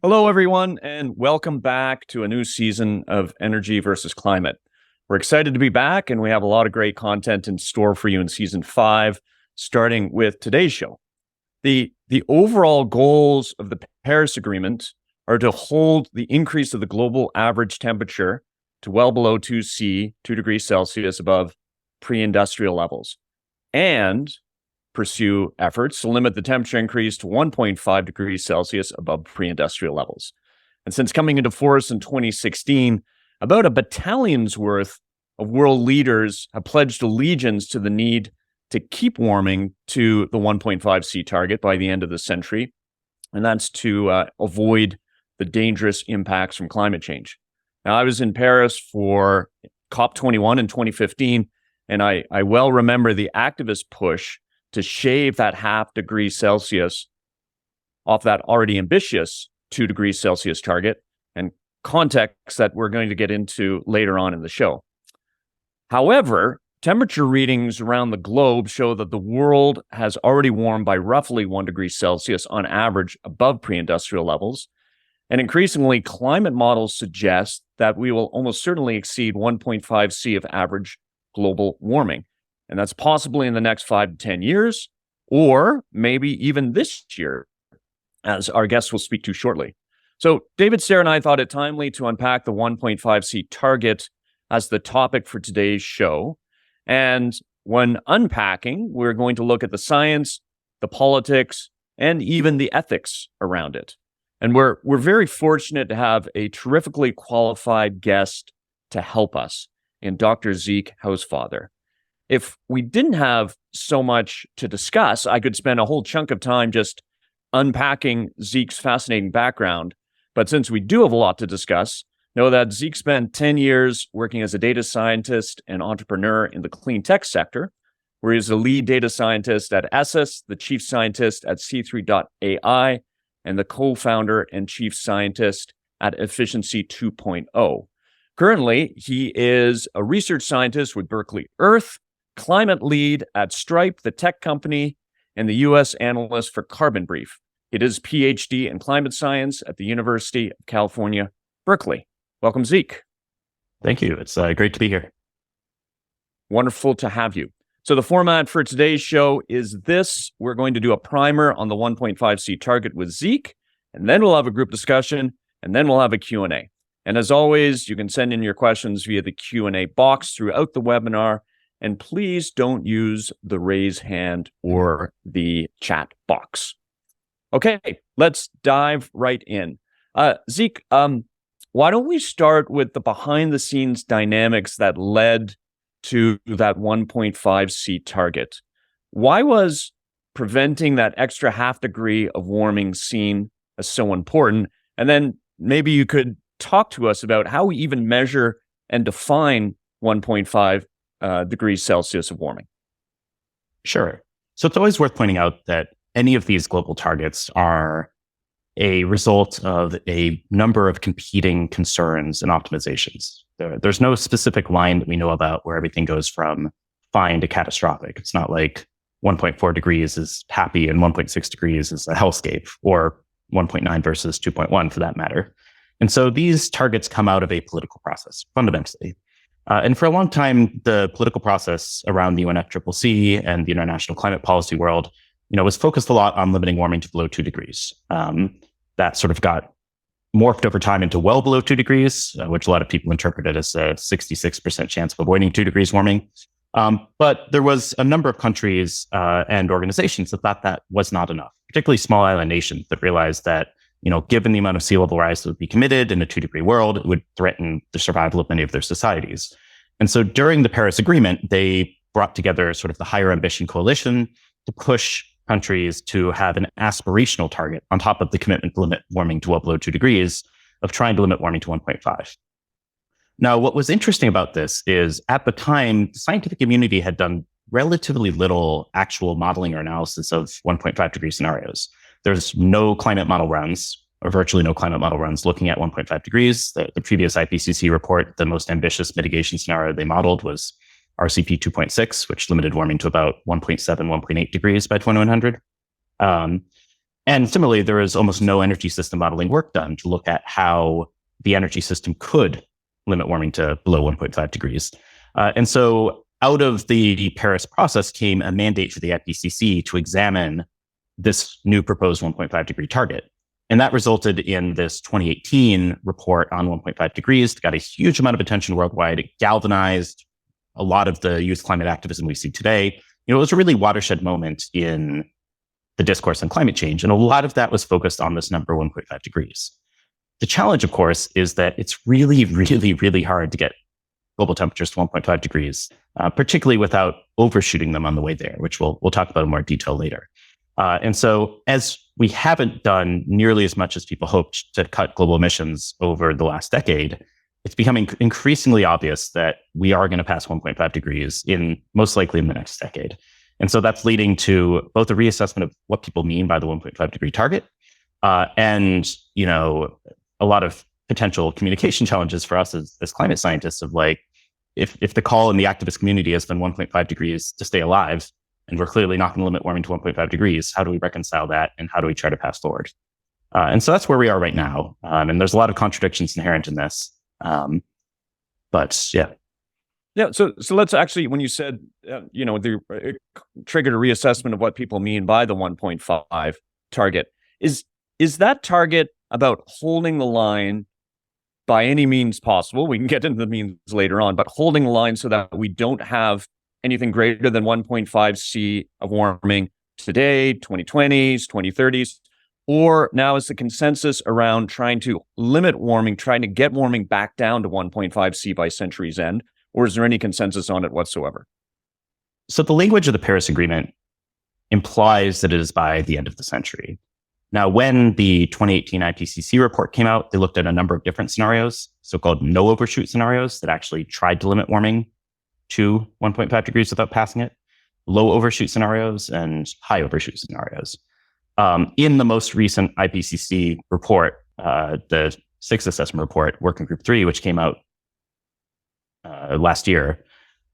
Hello, everyone, and welcome back to a new season of Energy versus Climate. We're excited to be back, and we have a lot of great content in store for you in season 5, starting with today's show. The overall goals of the Paris Agreement are to hold the increase of the global average temperature to well below 2 degrees Celsius above pre-industrial levels, and pursue efforts to limit the temperature increase to 1.5 degrees Celsius above pre-industrial levels. And since coming into force in 2016, about a battalion's worth of world leaders have pledged allegiance to the need to keep warming to the 1.5 C target by the end of the century. And that's to avoid the dangerous impacts from climate change. Now, I was in Paris for COP21 in 2015, and I well remember the activist push to shave that half degree Celsius off that already ambitious 2 degrees Celsius target, and context that we're going to get into later on in the show. However, temperature readings around the globe show that the world has already warmed by roughly 1 degree Celsius on average above pre-industrial levels. And increasingly, climate models suggest that we will almost certainly exceed 1.5 C of average global warming. And that's possibly in the next 5 to 10 years, or maybe even this year, as our guests will speak to shortly. So David, Sarah, and I thought it timely to unpack the 1.5 C target as the topic for today's show. And when unpacking, we're going to look at the science, the politics, and even the ethics around it. And we're very fortunate to have a terrifically qualified guest to help us in Dr. Zeke Housefather. If we didn't have so much to discuss, I could spend a whole chunk of time just unpacking Zeke's fascinating background. But since we do have a lot to discuss, know that Zeke spent 10 years working as a data scientist and entrepreneur in the clean tech sector, where he was the lead data scientist at Essos, the chief scientist at C3.ai, and the co-founder and chief scientist at Efficiency 2.0. Currently, he is a research scientist with Berkeley Earth, climate lead at Stripe, the tech company, and the U.S. analyst for Carbon Brief. It is PhD in climate science at the University of California, Berkeley. Welcome, Zeke. Thank you. It's great to be here. Wonderful to have you. So the format for today's show is this. We're going to do a primer on the 1.5 C target with Zeke, and then we'll have a group discussion, and then we'll have a Q&A. And as always, you can send in your questions via the Q&A box throughout the webinar. And please don't use the raise hand or the chat box. Okay, let's dive right in. Zeke, why don't we start with the behind-the-scenes dynamics that led to that 1.5 C target? Why was preventing that extra half degree of warming seen as so important? And then maybe you could talk to us about how we even measure and define 1.5 degrees Celsius of warming. Sure. So it's always worth pointing out that any of these global targets are a result of a number of competing concerns and optimizations. There's no specific line that we know about where everything goes from fine to catastrophic. It's not like 1.4 degrees is happy and 1.6 degrees is a hellscape, or 1.9 versus 2.1 for that matter. And so these targets come out of a political process, fundamentally. And for a long time, the political process around the UNFCCC and the international climate policy world, was focused a lot on limiting warming to below 2 degrees. That sort of got morphed over time into well below 2 degrees, which a lot of people interpreted as a 66% chance of avoiding 2 degrees warming. But there was a number of countries and organizations that thought that was not enough, particularly small island nations that realized that, given the amount of sea level rise that would be committed in a 2-degree world, it would threaten the survival of many of their societies. And so during the Paris Agreement, they brought together sort of the Higher Ambition Coalition to push countries to have an aspirational target on top of the commitment to limit warming to well below 2 degrees of trying to limit warming to 1.5. Now, what was interesting about this is at the time, the scientific community had done relatively little actual modeling or analysis of 1.5 degree scenarios. There's no climate model runs, or virtually no climate model runs looking at 1.5 degrees. The previous IPCC report, the most ambitious mitigation scenario they modeled was RCP 2.6, which limited warming to about 1.7, 1.8 degrees by 2100. And similarly, there is almost no energy system modeling work done to look at how the energy system could limit warming to below 1.5 degrees. And so out of the Paris process came a mandate for the IPCC to examine this new proposed 1.5 degree target. And that resulted in this 2018 report on 1.5 degrees. It got a huge amount of attention worldwide. It galvanized a lot of the youth climate activism we see today. It was a really watershed moment in the discourse on climate change. And a lot of that was focused on this number 1.5 degrees. The challenge, of course, is that it's really, really, really hard to get global temperatures to 1.5 degrees, particularly without overshooting them on the way there, which we'll talk about in more detail later. And so as we haven't done nearly as much as people hoped to cut global emissions over the last decade, it's becoming increasingly obvious that we are going to pass 1.5 degrees most likely in the next decade. And so that's leading to both a reassessment of what people mean by the 1.5 degree target, and a lot of potential communication challenges for us as climate scientists of like, if the call in the activist community has been 1.5 degrees to stay alive, and we're clearly not going to limit warming to 1.5 degrees, how do we reconcile that and how do we try to pass forward? And so that's where we are right now. And there's a lot of contradictions inherent in this. But yeah. Yeah. So let's actually, when you said, it triggered a reassessment of what people mean by the 1.5 target, is that target about holding the line by any means possible? We can get into the means later on, but holding the line so that we don't have anything greater than 1.5 C of warming today, 2020s, 2030s, or now is the consensus around trying to limit warming, trying to get warming back down to 1.5 C by century's end? Or is there any consensus on it whatsoever? So the language of the Paris Agreement implies that it is by the end of the century. Now, when the 2018 IPCC report came out, they looked at a number of different scenarios, so-called no overshoot scenarios that actually tried to limit warming to 1.5 degrees without passing it, low overshoot scenarios, and high overshoot scenarios. In the most recent IPCC report, the sixth assessment report, Working Group 3, which came out last year,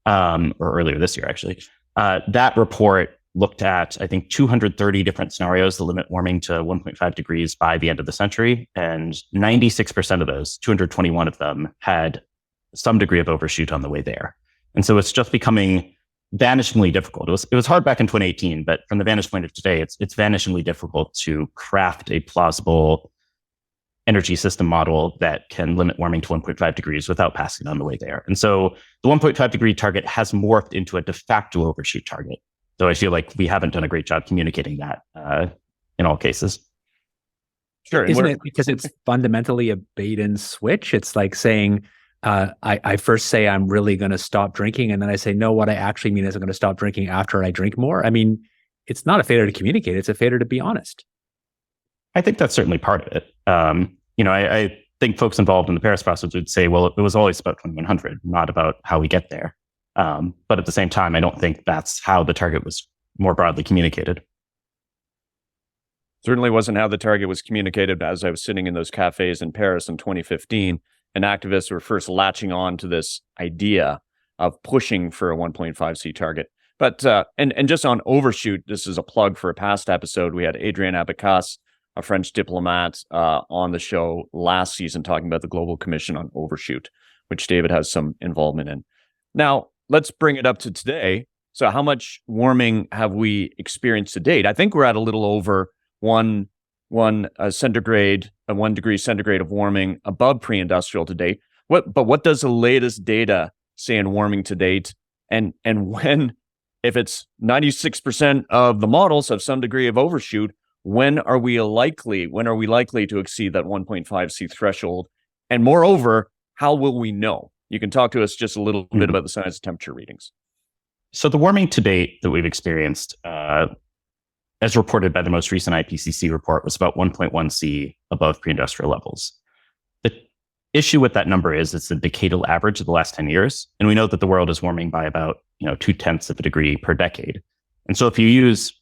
or earlier this year, actually, that report looked at, I think, 230 different scenarios to limit warming to 1.5 degrees by the end of the century. And 96% of those, 221 of them, had some degree of overshoot on the way there. And so it's just becoming vanishingly difficult. It was hard back in 2018, but from the vantage point of today, it's vanishingly difficult to craft a plausible energy system model that can limit warming to 1.5 degrees without passing it on the way there. And so the 1.5 degree target has morphed into a de facto overshoot target, though I feel like we haven't done a great job communicating that in all cases. Sure. Isn't it because it's fundamentally a bait and switch? It's like saying, I first say I'm really going to stop drinking, and then I say, no, what I actually mean is I'm going to stop drinking after I drink more. I mean, it's not a failure to communicate. It's a failure to be honest. I think that's certainly part of it. I think folks involved in the Paris process would say, well, it was always about 2100, not about how we get there. But at the same time, I don't think that's how the target was more broadly communicated. Certainly wasn't how the target was communicated as I was sitting in those cafes in Paris in 2015, and activists were first latching on to this idea of pushing for a 1.5 C target. But, and just on overshoot, this is a plug for a past episode. We had Adrien Abacas, a French diplomat, on the show last season talking about the Global Commission on Overshoot, which David has some involvement in. Now, let's bring it up to today. So how much warming have we experienced to date? I think we're at a little over one degree centigrade of warming above pre-industrial to date. But what does the latest data say in warming to date? And when, if it's 96% of the models have some degree of overshoot, when are we likely to exceed that 1.5 C threshold? And moreover, how will we know? You can talk to us just a little bit about the science of temperature readings. So the warming to date that we've experienced, as reported by the most recent IPCC report, was about 1.1 C above pre-industrial levels. The issue with that number is it's the decadal average of the last 10 years. And we know that the world is warming by about 0.2 of a degree per decade. And so if you use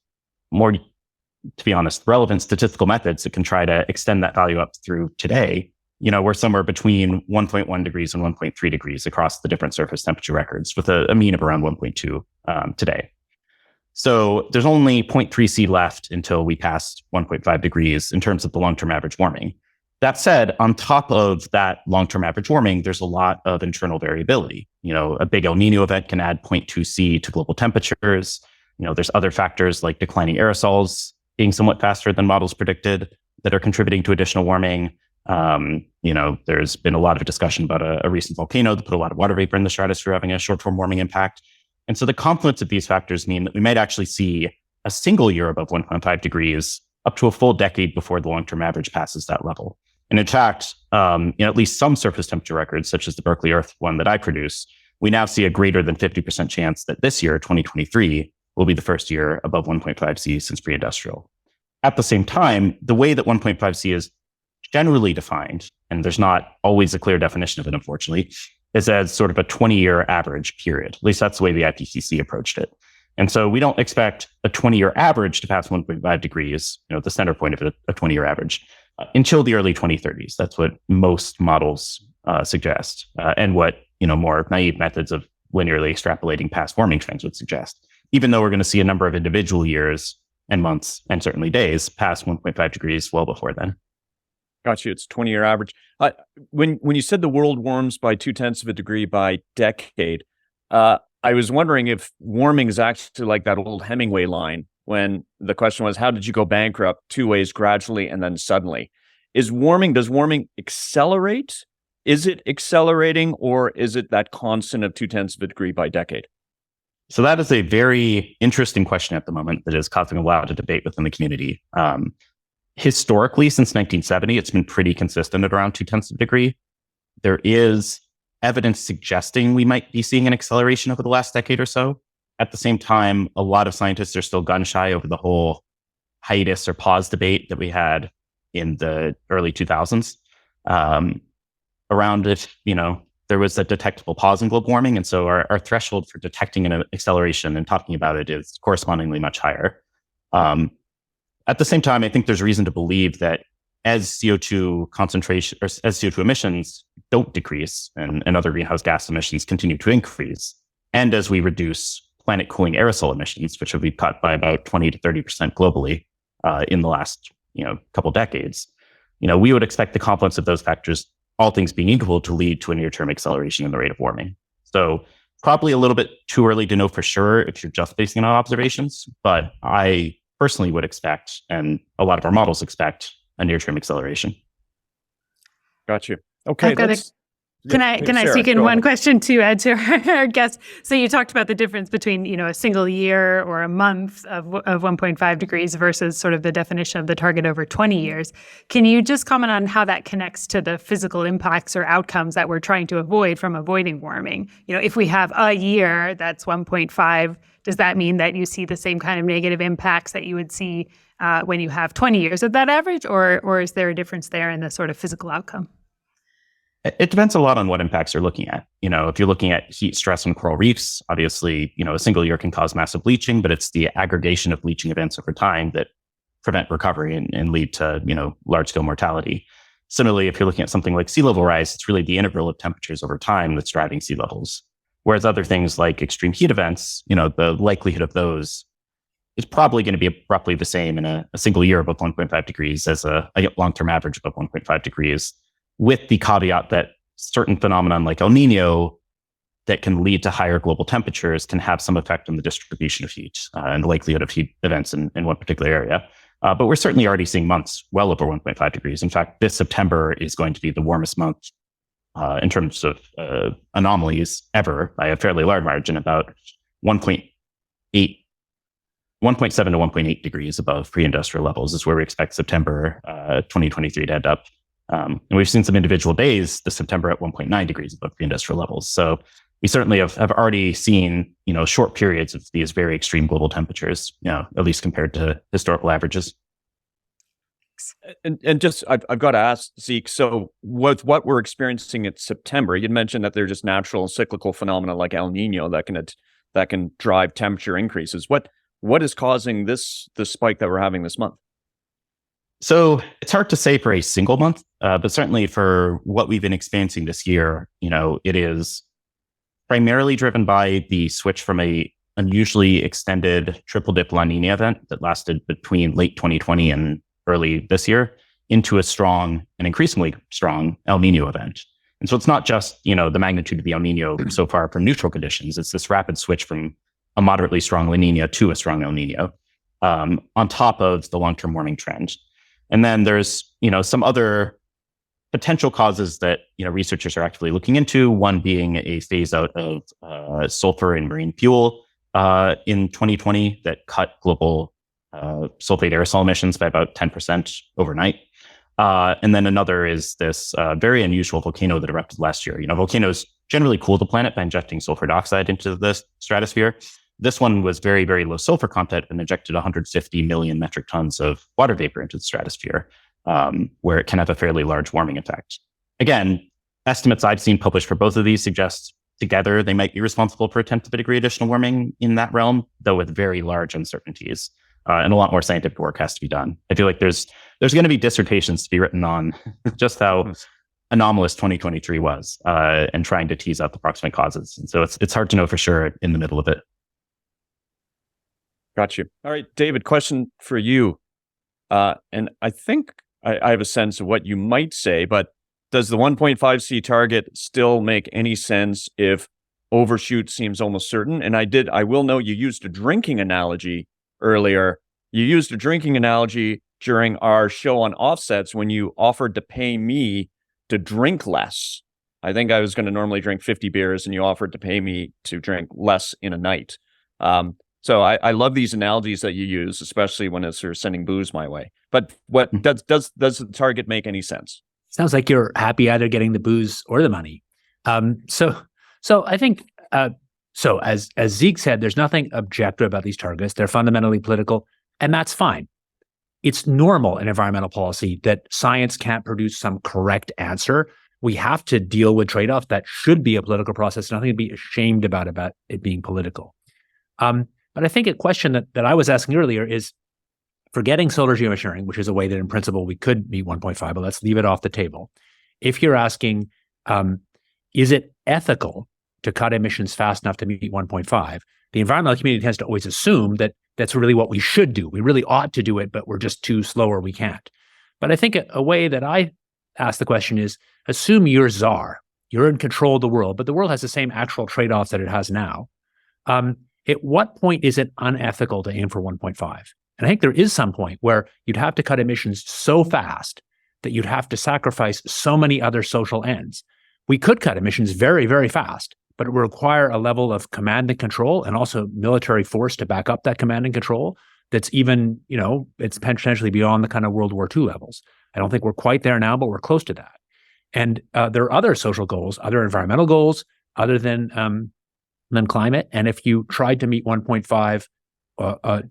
more, to be honest, relevant statistical methods that can try to extend that value up through today, we're somewhere between 1.1 degrees and 1.3 degrees across the different surface temperature records, with a mean of around 1.2 today. So there's only 0.3 C left until we pass 1.5 degrees in terms of the long-term average warming. That said, on top of that long-term average warming, there's a lot of internal variability. A big El Nino event can add 0.2 C to global temperatures. There's other factors like declining aerosols being somewhat faster than models predicted that are contributing to additional warming. There's been a lot of discussion about a recent volcano that put a lot of water vapor in the stratosphere having a short-term warming impact. And so the confluence of these factors mean that we might actually see a single year above 1.5 degrees up to a full decade before the long-term average passes that level. And in fact, at least some surface temperature records, such as the Berkeley Earth one that I produce, we now see a greater than 50% chance that this year, 2023, will be the first year above 1.5 C since pre-industrial. At the same time, the way that 1.5 C is generally defined, and there's not always a clear definition of it, unfortunately, is as sort of a 20-year average period. At least that's the way the IPCC approached it. And so we don't expect a 20-year average to pass 1.5 degrees, the center point of it, a 20-year average, until the early 2030s. That's what most models suggest, and what more naive methods of linearly extrapolating past warming trends would suggest. Even though we're going to see a number of individual years and months and certainly days past 1.5 degrees well before then. Got you. It's 20-year average. When you said the world warms by 0.2 of a degree by decade, I was wondering if warming is actually like that old Hemingway line when the question was, how did you go bankrupt? 2 ways, gradually and then suddenly. Does warming accelerate? Is it accelerating, or is it that constant of 0.2 of a degree by decade? So that is a very interesting question at the moment that is causing a lot of debate within the community. Historically, since 1970, it's been pretty consistent at around 0.2 of a degree. There is evidence suggesting we might be seeing an acceleration over the last decade or so. At the same time, a lot of scientists are still gun shy over the whole hiatus or pause debate that we had in the early 2000s around if, there was a detectable pause in global warming. And so our threshold for detecting an acceleration and talking about it is correspondingly much higher. At the same time, I think there's reason to believe that as CO2 concentration or as CO2 emissions don't decrease and other greenhouse gas emissions continue to increase, and as we reduce planet cooling aerosol emissions, which have been cut by about 20 to 30% globally in the last couple decades, we would expect the confluence of those factors, all things being equal, to lead to a near-term acceleration in the rate of warming. So probably a little bit too early to know for sure if you're just basing it on observations, but I personally would expect, and a lot of our models expect, a near-term acceleration. Got you. Okay. Can I sneak in one question to add to our guest? So you talked about the difference between, a single year or a month of 1.5 degrees versus sort of the definition of the target over 20 years. Can you just comment on how that connects to the physical impacts or outcomes that we're trying to avoid from avoiding warming? If we have a year that's 1.5, does that mean that you see the same kind of negative impacts that you would see when you have 20 years at that average, or is there a difference there in the sort of physical outcome? It depends a lot on what impacts you're looking at. If you're looking at heat stress on coral reefs, obviously, a single year can cause massive bleaching, but it's the aggregation of bleaching events over time that prevent recovery and lead to, large scale mortality. Similarly, if you're looking at something like sea level rise, it's really the interval of temperatures over time that's driving sea levels. Whereas other things like extreme heat events, the likelihood of those is probably going to be roughly the same in a single year above 1.5 degrees as a long-term average above 1.5 degrees, with the caveat that certain phenomenon like El Nino that can lead to higher global temperatures can have some effect on the distribution of heat and the likelihood of heat events in one particular area. But we're certainly already seeing months well over 1.5 degrees. In fact, this September is going to be the warmest month in terms of anomalies ever by a fairly large margin, about 1.7 to 1.8 degrees above pre-industrial levels is where we expect September 2023 to end up. And we've seen some individual days this September at 1.9 degrees above pre-industrial levels. So we certainly have already seen, short periods of these very extreme global temperatures, at least compared to historical averages. And just, I've got to ask, Zeke, so with what we're experiencing in September, you'd mentioned that they're just natural cyclical phenomena like El Nino that can drive temperature increases. What is causing the spike that we're having this month? So it's hard to say for a single month, but certainly for what we've been experiencing this year, it is primarily driven by the switch from a unusually extended triple dip La Nina event that lasted between late 2020 and early this year into a strong and increasingly strong El Nino event. And so it's not just, the magnitude of the El Nino so far from neutral conditions. It's this rapid switch from a moderately strong La Nina to a strong El Nino, on top of the long-term warming trend. And then there's, some other potential causes that, researchers are actively looking into, one being a phase out of sulfur in marine fuel in 2020 that cut global sulfate aerosol emissions by about 10% overnight. And then another is this very unusual volcano that erupted last year. Volcanoes generally cool the planet by injecting sulfur dioxide into the stratosphere. This one was very, very low sulfur content and injected 150 million metric tons of water vapor into the stratosphere, where it can have a fairly large warming effect. Again, estimates I've seen published for both of these suggest together they might be responsible for a tenth of a degree additional warming in that realm, though with very large uncertainties. And a lot more scientific work has to be done. I feel like there's going to be dissertations to be written on just how anomalous 2023 was, and trying to tease out the proximate causes. And so it's hard to know for sure in the middle of it. Got you. All right, David, question for you. And I think I have a sense of what you might say, but does the 1.5C target still make any sense if overshoot seems almost certain? And I will note you used a drinking analogy earlier. You used a drinking analogy during our show on offsets when you offered to pay me to drink less. I think I was going to normally drink 50 beers and you offered to pay me to drink less in a night. So I love these analogies that you use, especially when it's sort of sending booze my way. But what does the target make any sense? Sounds like you're happy either getting the booze or the money. So I think so. As Zeke said, there's nothing objective about these targets. They're fundamentally political, and that's fine. It's normal in environmental policy that science can't produce some correct answer. We have to deal with trade-offs. That should be a political process. Nothing to be ashamed about it being political. But I think a question that I was asking earlier is, forgetting solar geoengineering, which is a way that in principle we could meet 1.5, but let's leave it off the table. If you're asking, is it ethical to cut emissions fast enough to meet 1.5? The environmental community tends to always assume that that's really what we should do. We really ought to do it, but we're just too slow or we can't. But I think a way that I ask the question is, assume you're czar. You're in control of the world, but the world has the same actual trade-offs that it has now. At what point is it unethical to aim for 1.5? And I think there is some point where you'd have to cut emissions so fast that you'd have to sacrifice so many other social ends. We could cut emissions very, very fast, but it would require a level of command and control and also military force to back up that command and control that's even, it's potentially beyond the kind of World War II levels. I don't think we're quite there now, but we're close to that. And there are other social goals, other environmental goals, other than climate. And if you tried to meet 1.5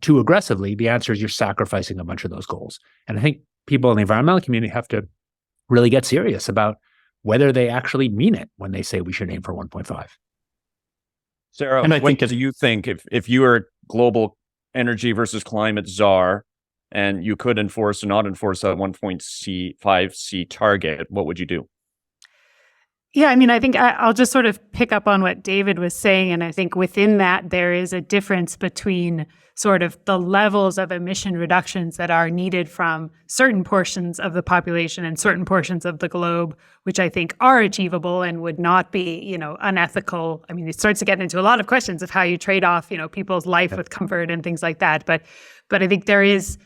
too aggressively, the answer is you're sacrificing a bunch of those goals. And I think people in the environmental community have to really get serious about whether they actually mean it when they say we should aim for 1.5. Sarah, and what do you think if you were global energy versus climate czar and you could enforce or not enforce that 1.5C target, what would you do? Yeah, I mean, I think I'll just sort of pick up on what David was saying. And I think within that, there is a difference between sort of the levels of emission reductions that are needed from certain portions of the population and certain portions of the globe, which I think are achievable and would not be, unethical. I mean, it starts to get into a lot of questions of how you trade off, people's life with comfort and things like that. But I think there is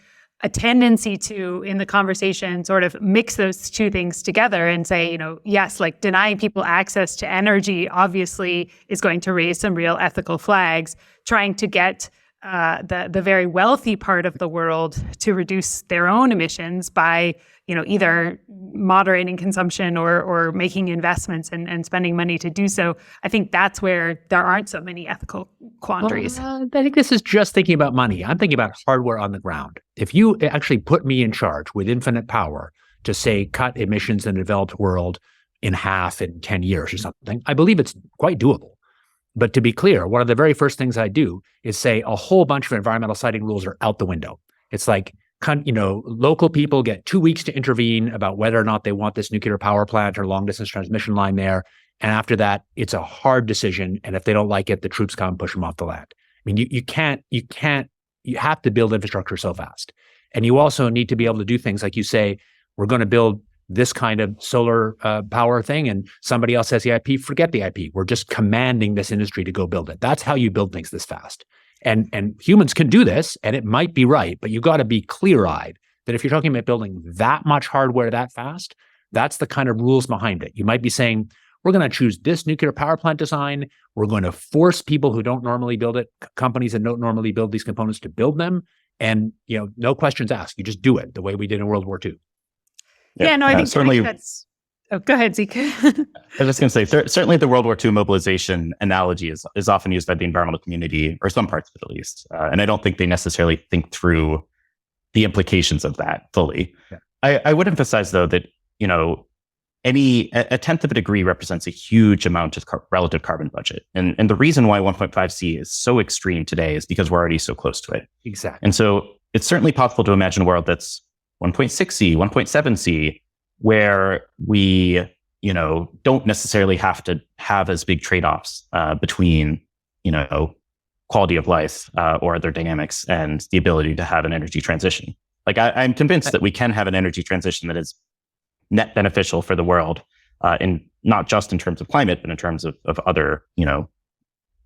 a tendency to, in the conversation, sort of mix those two things together and say, yes, like denying people access to energy obviously is going to raise some real ethical flags. Trying to get the very wealthy part of the world to reduce their own emissions by, either moderating consumption or making investments and spending money to do so. I think that's where there aren't so many ethical quandaries. I think this is just thinking about money. I'm thinking about hardware on the ground. If you actually put me in charge with infinite power to say cut emissions in the developed world in half in 10 years or something, I believe it's quite doable. But to be clear, one of the very first things I do is say a whole bunch of environmental siting rules are out the window. It's like, local people get 2 weeks to intervene about whether or not they want this nuclear power plant or long distance transmission line there. And after that, it's a hard decision. And if they don't like it, the troops come and push them off the land. mean, you have to build infrastructure so fast. And you also need to be able to do things like you say, we're going to build this kind of solar power thing, and somebody else has the IP, forget the IP. We're just commanding this industry to go build it. That's how you build things this fast. And humans can do this, and it might be right, but you got to be clear-eyed that if you're talking about building that much hardware that fast, that's the kind of rules behind it. You might be saying, we're going to choose this nuclear power plant design. We're going to force people who don't normally build it, companies that don't normally build these components, to build them. And, no questions asked. You just do it the way we did in World War II. Yeah, no, I think certainly that's... Oh, go ahead, Zeke. I was just going to say, certainly the World War II mobilization analogy is often used by the environmental community, or some parts of it at least. And I don't think they necessarily think through the implications of that fully. Yeah. I would emphasize, though, that, a tenth of a degree represents a huge amount of relative carbon budget. And the reason why 1.5C is so extreme today is because we're already so close to it. Exactly. And so it's certainly possible to imagine a world that's 1.6C, 1.7C, where we, don't necessarily have to have as big trade-offs between, quality of life or other dynamics and the ability to have an energy transition. Like I'm convinced that we can have an energy transition that is net beneficial for the world, in not just in terms of climate, but in terms of other,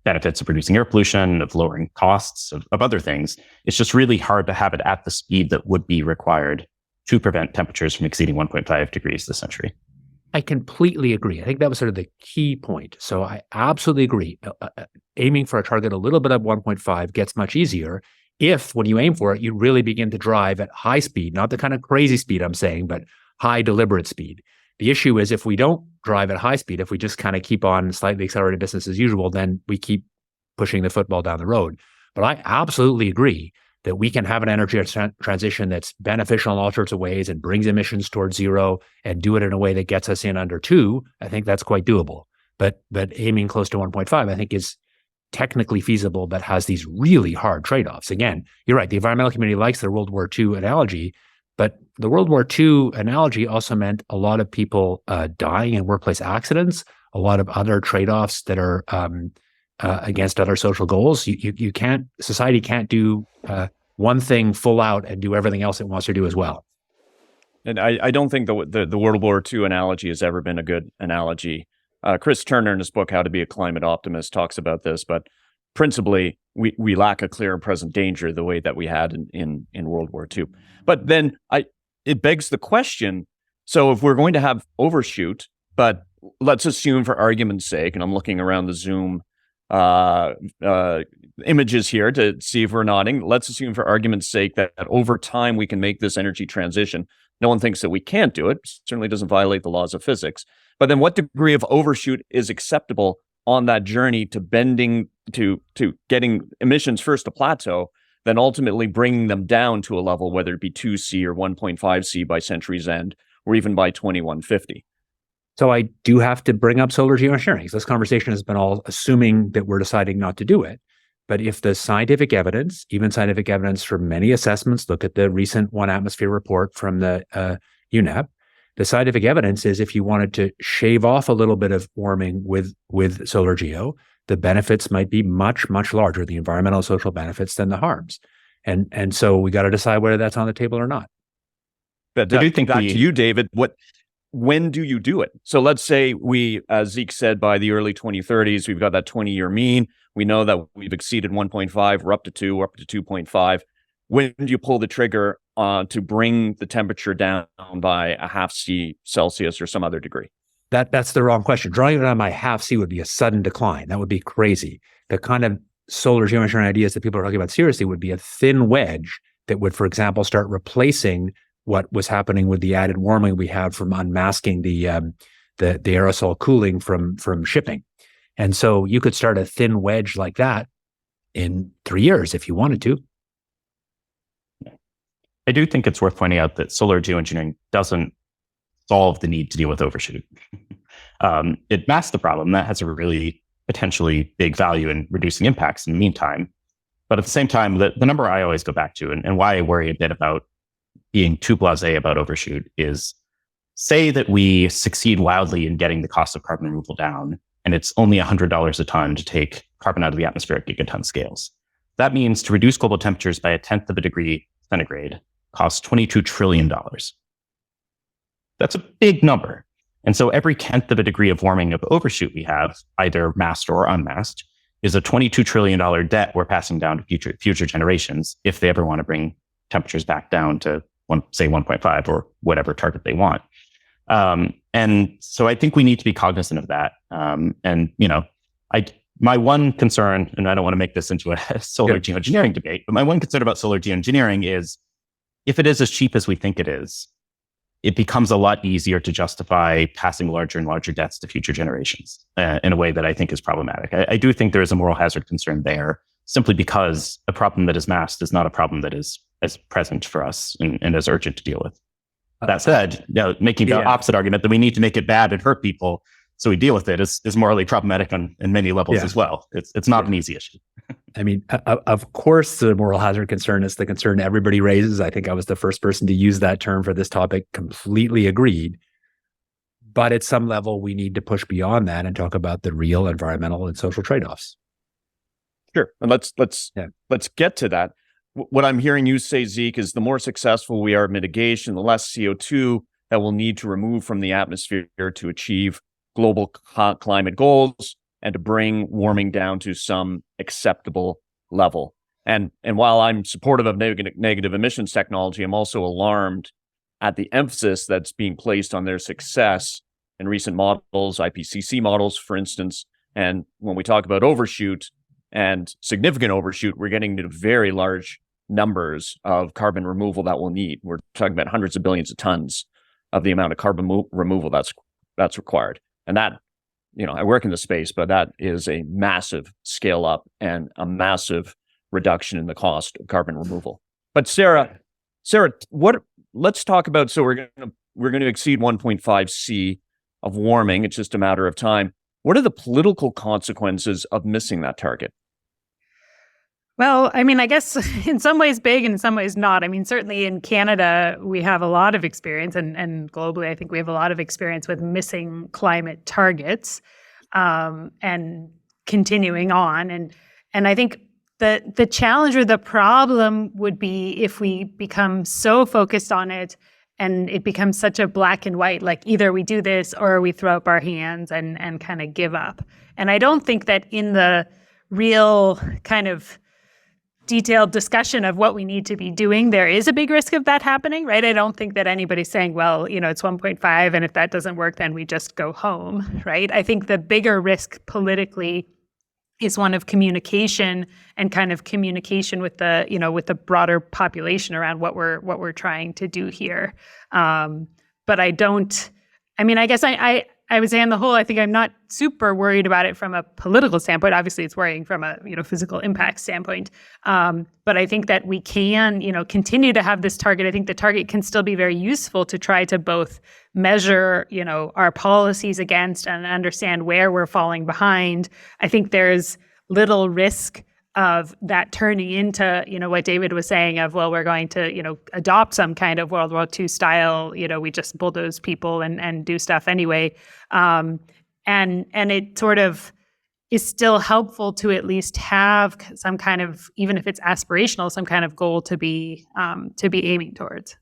benefits of reducing air pollution, of lowering costs, of other things. It's just really hard to have it at the speed that would be required to prevent temperatures from exceeding 1.5 degrees this century. I completely agree. I think that was sort of the key point. So I absolutely agree. Aiming for a target a little bit of 1.5 gets much easier if, when you aim for it, you really begin to drive at high speed, not the kind of crazy speed I'm saying, but high deliberate speed. The issue is if we don't drive at high speed, if we just kind of keep on slightly accelerated business as usual, then we keep pushing the football down the road. But I absolutely agree that we can have an energy transition that's beneficial in all sorts of ways and brings emissions towards zero and do it in a way that gets us in under 2. I think that's quite doable. But aiming close to 1.5, I think, is technically feasible, but has these really hard trade-offs. Again, you're right. The environmental community likes the World War II analogy, but the World War II analogy also meant a lot of people dying in workplace accidents, a lot of other trade-offs that are against other social goals. Society can't do one thing full out and do everything else it wants to do as well. And I don't think the World War II analogy has ever been a good analogy. Chris Turner, in his book, How to Be a Climate Optimist, talks about this, but principally, we lack a clear and present danger the way that we had in World War II. But then it begs the question, so if we're going to have overshoot, but let's assume for argument's sake, and I'm looking around the Zoom images here to see if we're nodding. Let's assume for argument's sake that over time we can make this energy transition. No one thinks that we can't do it. Certainly doesn't violate the laws of physics. But then what degree of overshoot is acceptable on that journey to bending, to getting emissions first to plateau, then ultimately bringing them down to a level, whether it be 2C or 1.5C by century's end, or even by 2150? So I do have to bring up solar geoengineering. This conversation has been all assuming that we're deciding not to do it. But if the scientific evidence, even scientific evidence from many assessments, look at the recent 1 atmosphere report from the UNEP, the scientific evidence is if you wanted to shave off a little bit of warming with solar geo, the benefits might be much, much larger, the environmental and social benefits, than the harms. And so we got to decide whether that's on the table or not. But I do think back to you, David, when do you do it? So let's say we, as Zeke said, by the early 2030s, we've got that 20-year mean. We know that we've exceeded 1.5, we're up to 2, we're up to 2.5. When do you pull the trigger to bring the temperature down by a half C Celsius or some other degree? That's the wrong question. Drawing it down by half C would be a sudden decline. That would be crazy. The kind of solar geoengineering ideas that people are talking about seriously would be a thin wedge that would, for example, start replacing what was happening with the added warming we had from unmasking the aerosol cooling from shipping. And so you could start a thin wedge like that in 3 years if you wanted to. I do think it's worth pointing out that solar geoengineering doesn't solve the need to deal with overshoot. It masks the problem. That has a really potentially big value in reducing impacts in the meantime. But at the same time, the number I always go back to and why I worry a bit about being too blasé about overshoot is, say that we succeed wildly in getting the cost of carbon removal down, and it's only $100 a ton to take carbon out of the atmosphere at gigaton scales. That means to reduce global temperatures by 1/10 of a degree centigrade costs $22 trillion. That's a big number. And so every 1/10 of a degree of warming of overshoot we have, either masked or unmasked, is a $22 trillion debt we're passing down to future generations if they ever want to bring temperatures back down to, say, 1.5 or whatever target they want. And so I think we need to be cognizant of that. My one concern, and I don't want to make this into a solar geoengineering debate, but my one concern about solar geoengineering is if it is as cheap as we think it is, it becomes a lot easier to justify passing larger and larger debts to future generations in a way that I think is problematic. I do think there is a moral hazard concern there, simply because a problem that is masked is not a problem that is as present for us and as urgent to deal with. That said, making the opposite argument that we need to make it bad and hurt people so we deal with it is morally problematic on many levels as well. It's not an easy issue. I mean, of course, the moral hazard concern is the concern everybody raises. I think I was the first person to use that term for this topic. Completely agreed. But at some level, we need to push beyond that and talk about the real environmental and social trade-offs. Sure, and let's get to that. What I'm hearing you say, Zeke, is the more successful we are at mitigation, the less CO2 that we'll need to remove from the atmosphere to achieve global climate goals and to bring warming down to some acceptable level. And while I'm supportive of negative emissions technology, I'm also alarmed at the emphasis that's being placed on their success in recent models, IPCC models, for instance. And when we talk about overshoot and significant overshoot, we're getting to very large numbers of carbon removal that we'll need. We're talking about hundreds of billions of tons of the amount of carbon removal that's required. And that, I work in the space, but that is a massive scale up and a massive reduction in the cost of carbon removal. But Sarah, let's talk about, so we're going to exceed 1.5 C of warming. It's just a matter of time. What are the political consequences of missing that target? Well, I mean, I guess in some ways big and in some ways not. I mean, certainly in Canada, we have a lot of experience, and globally, I think we have a lot of experience with missing climate targets and continuing on. And I think the challenge or the problem would be if we become so focused on it and it becomes such a black and white, like either we do this or we throw up our hands and kind of give up. And I don't think that in the real kind of detailed discussion of what we need to be doing, there is a big risk of that happening, right? I don't think that anybody's saying, well, it's 1.5, and if that doesn't work, then we just go home, right? I think the bigger risk politically is one of communication and kind of communication with the, with the broader population around what we're trying to do here. But I guess I would say on the whole, I think I'm not super worried about it from a political standpoint. Obviously, it's worrying from a physical impact standpoint. But I think that we can continue to have this target. I think the target can still be very useful to try to both measure our policies against and understand where we're falling behind. I think there's little risk of that turning into, what David was saying of, well, we're going to, adopt some kind of World War II style, we just bulldoze people and do stuff anyway. And it sort of is still helpful to at least have some kind of, even if it's aspirational, some kind of goal to be aiming towards.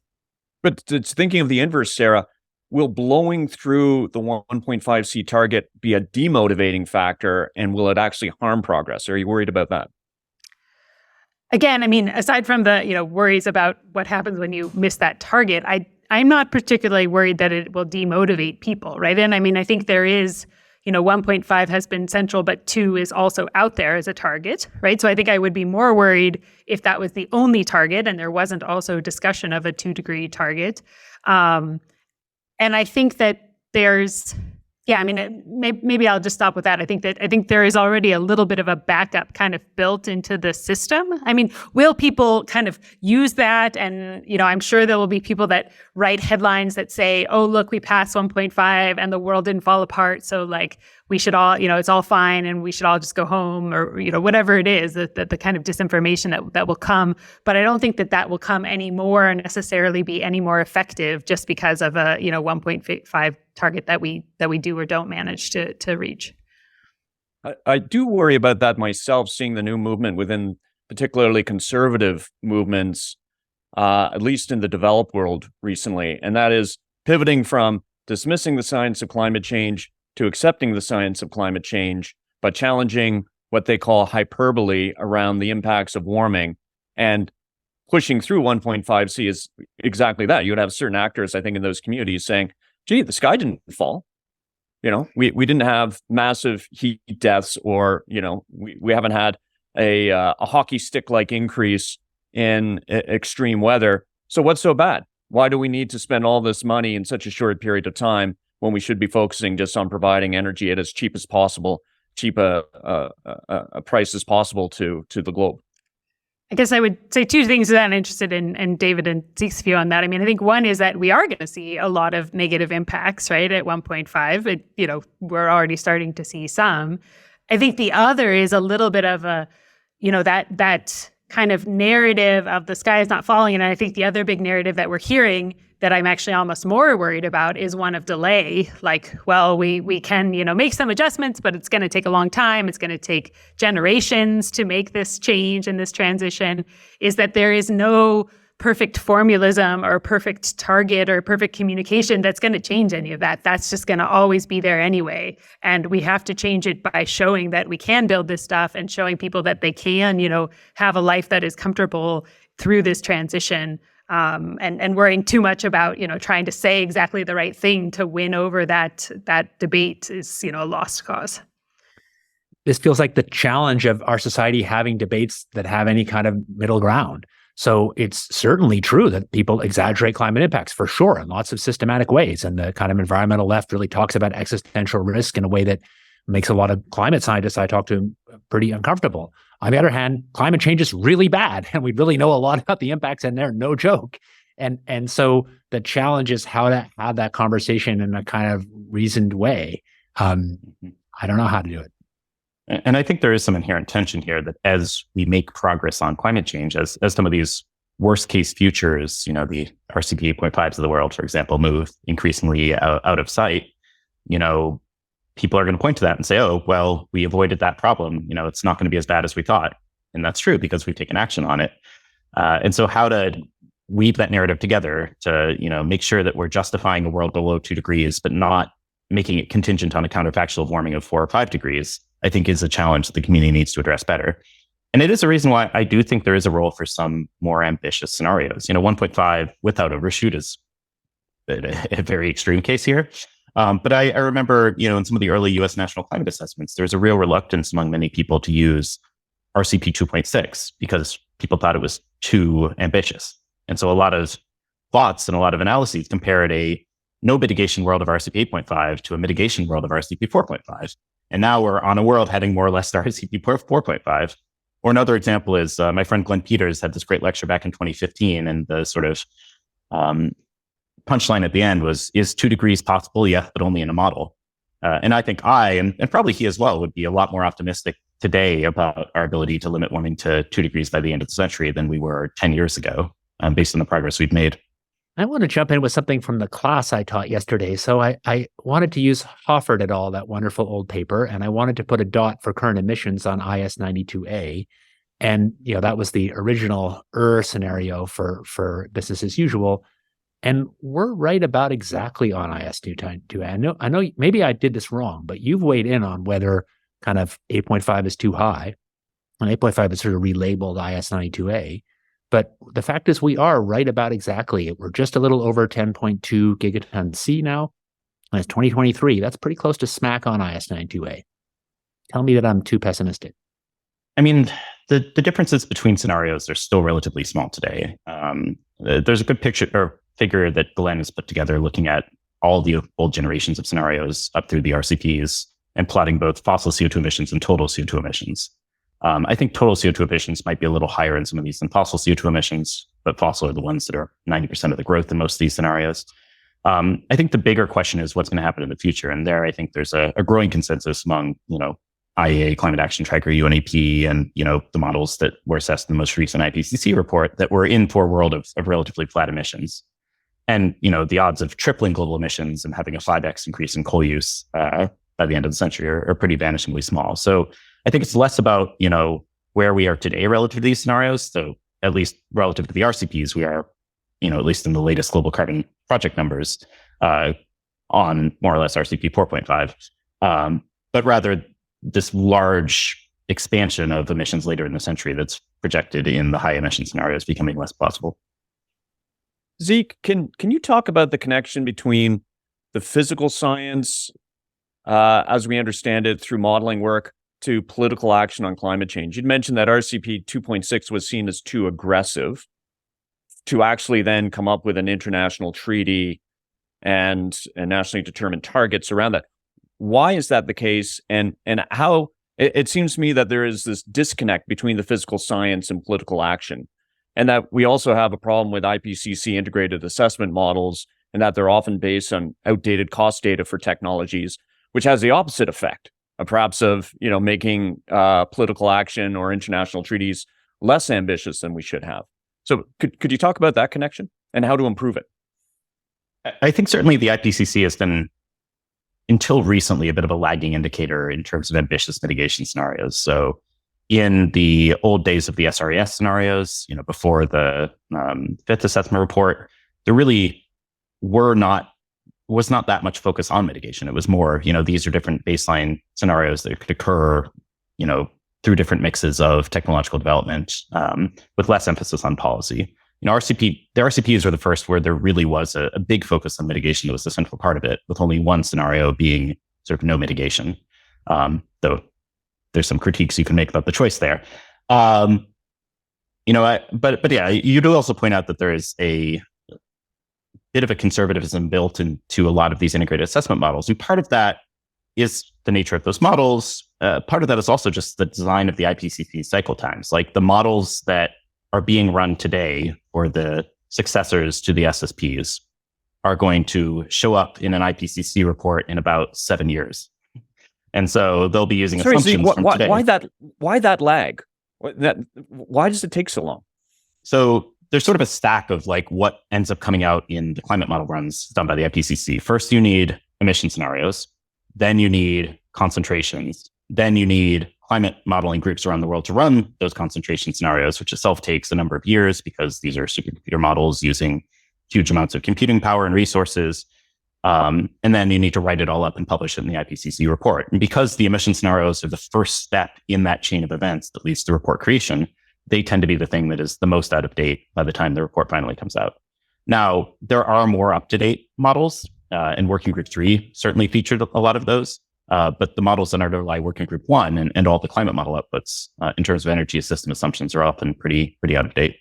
But it's thinking of the inverse, Sarah. Will blowing through the 1.5 C target be a demotivating factor, and will it actually harm progress? Are you worried about that? Again, I mean, aside from the worries about what happens when you miss that target, I'm not particularly worried that it will demotivate people, right? And I mean, I think there is, 1.5 has been central, but 2 is also out there as a target, right? So I think I would be more worried if that was the only target and there wasn't also discussion of a 2-degree target. And I think that there's, maybe I'll just stop with that. I think there is already a little bit of a backup kind of built into the system. I mean, will people kind of use that? And, I'm sure there will be people that write headlines that say, oh, look, we passed 1.5 and the world didn't fall apart. So like we should all, it's all fine and we should all just go home or, whatever it is, the kind of disinformation that will come. But I don't think that will come anymore and necessarily be any more effective just because of a, 1.5 target that we do or don't manage to reach. I do worry about that myself, seeing the new movement within particularly conservative movements, at least in the developed world recently, and that is pivoting from dismissing the science of climate change to accepting the science of climate change, but challenging what they call hyperbole around the impacts of warming. And pushing through 1.5C is exactly that. You would have certain actors, I think, in those communities saying, gee, the sky didn't fall. We didn't have massive heat deaths, or, we haven't had a hockey stick-like increase in extreme weather. So what's so bad? Why do we need to spend all this money in such a short period of time when we should be focusing just on providing energy at as cheap as possible, cheap a price as possible to the globe? I guess I would say two things that I'm interested in David and Zeke's view on that. I mean, I think one is that we are going to see a lot of negative impacts, right, at 1.5. We're already starting to see some. I think the other is a little bit of a, that kind of narrative of the sky is not falling. And I think the other big narrative that we're hearing that I'm actually almost more worried about is one of delay. Like, well, we can, make some adjustments, but it's going to take a long time. It's going to take generations to make this change and this transition. Is that there is no perfect formulism or perfect target or perfect communication that's going to change any of that. That's just going to always be there anyway. And we have to change it by showing that we can build this stuff and showing people that they can, have a life that is comfortable through this transition. And worrying too much about, trying to say exactly the right thing to win over that debate is, a lost cause. This feels like the challenge of our society having debates that have any kind of middle ground. So it's certainly true that people exaggerate climate impacts, for sure, in lots of systematic ways. And the kind of environmental left really talks about existential risk in a way that makes a lot of climate scientists I talk to pretty uncomfortable. On the other hand, climate change is really bad, and we really know a lot about the impacts, and they're no joke. And so the challenge is how to have that conversation in a kind of reasoned way. I don't know how to do it. And I think there is some inherent tension here that as we make progress on climate change, as some of these worst case futures, the RCP 8.5s of the world, for example, move increasingly out of sight, people are going to point to that and say, oh, well, we avoided that problem. It's not going to be as bad as we thought. And that's true because we've taken action on it. And so how to weave that narrative together to, make sure that we're justifying a world below 2 degrees, but not making it contingent on a counterfactual warming of 4 or 5 degrees, I think is a challenge that the community needs to address better. And it is a reason why I do think there is a role for some more ambitious scenarios. 1.5 without overshoot is a very extreme case here. But I remember, in some of the early U.S. national climate assessments, there was a real reluctance among many people to use RCP 2.6 because people thought it was too ambitious. And so a lot of thoughts and a lot of analyses compared a no mitigation world of RCP 8.5 to a mitigation world of RCP 4.5. And now we're on a world heading more or less to RCP 4.5. Or another example is my friend Glenn Peters had this great lecture back in 2015, and the sort of punchline at the end was, is 2 degrees possible? Yeah, but only in a model. And I think and probably he as well, would be a lot more optimistic today about our ability to limit warming to 2 degrees by the end of the century than we were 10 years ago, based on the progress we've made. I want to jump in with something from the class I taught yesterday. So I wanted to use Hofford et al., that wonderful old paper, and I wanted to put a dot for current emissions on IS92A. And, that was the original scenario for business as usual. And we're right about exactly on IS92A. I know maybe I did this wrong, but you've weighed in on whether kind of 8.5 is too high. And 8.5 is sort of relabeled IS92A. But the fact is we are right about exactly. We're just a little over 10.2 gigatons C now. And it's 2023. That's pretty close to smack on IS92A. Tell me that I'm too pessimistic. I mean, the differences between scenarios are still relatively small today. There's a good figure that Glenn has put together looking at all the old generations of scenarios up through the RCPs and plotting both fossil CO2 emissions and total CO2 emissions. I think total CO2 emissions might be a little higher in some of these than fossil CO2 emissions, but fossil are the ones that are 90% of the growth in most of these scenarios. I think the bigger question is what's going to happen in the future. And there, I think there's a growing consensus among, IEA, Climate Action Tracker, UNEP, and, the models that were assessed in the most recent IPCC report that we're in for a world of relatively flat emissions. And, the odds of tripling global emissions and having a 5x increase in coal use by the end of the century are pretty vanishingly small. So I think it's less about, where we are today relative to these scenarios. So at least relative to the RCPs, we are, at least in the latest global carbon project numbers, on more or less RCP 4.5. But rather this large expansion of emissions later in the century that's projected in the high emission scenarios becoming less plausible. Zeke, can you talk about the connection between the physical science, as we understand it through modeling work, to political action on climate change? You'd mentioned that RCP 2.6 was seen as too aggressive to actually then come up with an international treaty and nationally determined targets around that. Why is that the case? And how it seems to me that there is this disconnect between the physical science and political action, and that we also have a problem with IPCC integrated assessment models, and that they're often based on outdated cost data for technologies, which has the opposite effect, perhaps of making political action or international treaties less ambitious than we should have. So could you talk about that connection and how to improve it? I think certainly the IPCC has been, until recently, a bit of a lagging indicator in terms of ambitious mitigation scenarios. So in the old days of the SRES scenarios, before the fifth assessment report, there really was not that much focus on mitigation. It was more, these are different baseline scenarios that could occur, through different mixes of technological development, with less emphasis on policy. The RCPs were the first where there really was a big focus on mitigation that was the central part of it, with only one scenario being sort of no mitigation. Though there's some critiques you can make about the choice there. But yeah, you do also point out that there is a bit of a conservatism built into a lot of these integrated assessment models. And part of that is the nature of those models. Part of that is also just the design of the IPCC cycle times. Like the models that are being run today, or the successors to the SSPs, are going to show up in an IPCC report in about 7 years. And so they'll be using assumptions from today. Why that lag? Why does it take so long? So there's sort of a stack of like what ends up coming out in the climate model runs done by the IPCC. First, you need emission scenarios. Then you need concentrations. Then you need climate modeling groups around the world to run those concentration scenarios, which itself takes a number of years because these are supercomputer models using huge amounts of computing power and resources. And then you need to write it all up and publish it in the IPCC report. And because the emission scenarios are the first step in that chain of events that leads to report creation, they tend to be the thing that is the most out of date by the time the report finally comes out. Now, there are more up-to-date models, and Working Group 3 certainly featured a lot of those. But the models that underlie Working Group 1 and all the climate model outputs in terms of energy system assumptions are often pretty out of date.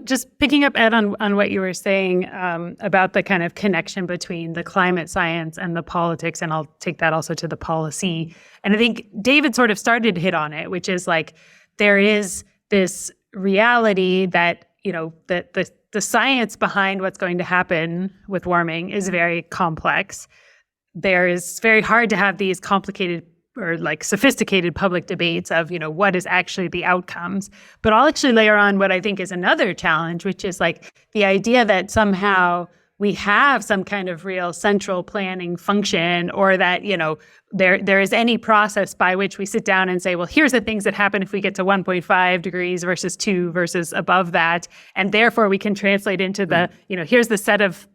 Just picking up, Ed, on what you were saying about the kind of connection between the climate science and the politics, and I'll take that also to the policy. And I think David sort of started to hit on it, which is like there is this reality that, that the science behind what's going to happen with warming is very complex. It's very hard to have these complicated or like sophisticated public debates of, what is actually the outcomes. But I'll actually layer on what I think is another challenge, which is like the idea that somehow we have some kind of real central planning function, or that, there is any process by which we sit down and say, well, here's the things that happen if we get to 1.5 degrees versus 2 versus above that. And therefore we can translate into the, here's the set of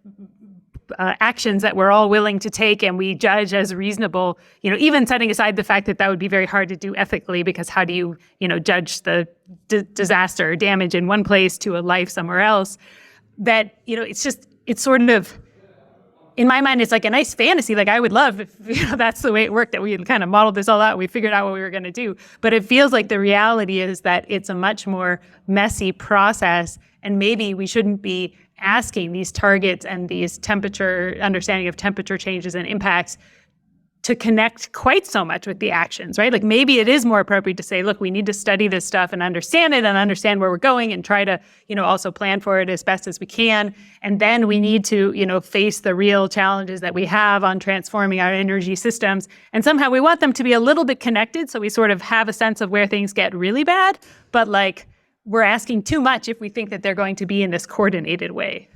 actions that we're all willing to take and we judge as reasonable, even setting aside the fact that would be very hard to do ethically, because how do you, judge the disaster or damage in one place to a life somewhere else? That, it's sort of, in my mind, it's like a nice fantasy. Like I would love if that's the way it worked, that we had kind of modeled this all out, we figured out what we were going to do. But it feels like the reality is that it's a much more messy process, and maybe we shouldn't be asking these targets and these understanding of temperature changes and impacts to connect quite so much with the actions, right? Like maybe it is more appropriate to say, look, we need to study this stuff and understand it and understand where we're going and try to, also plan for it as best as we can. And then we need to, face the real challenges that we have on transforming our energy systems. And somehow we want them to be a little bit connected, so we sort of have a sense of where things get really bad, but like we're asking too much if we think that they're going to be in this coordinated way.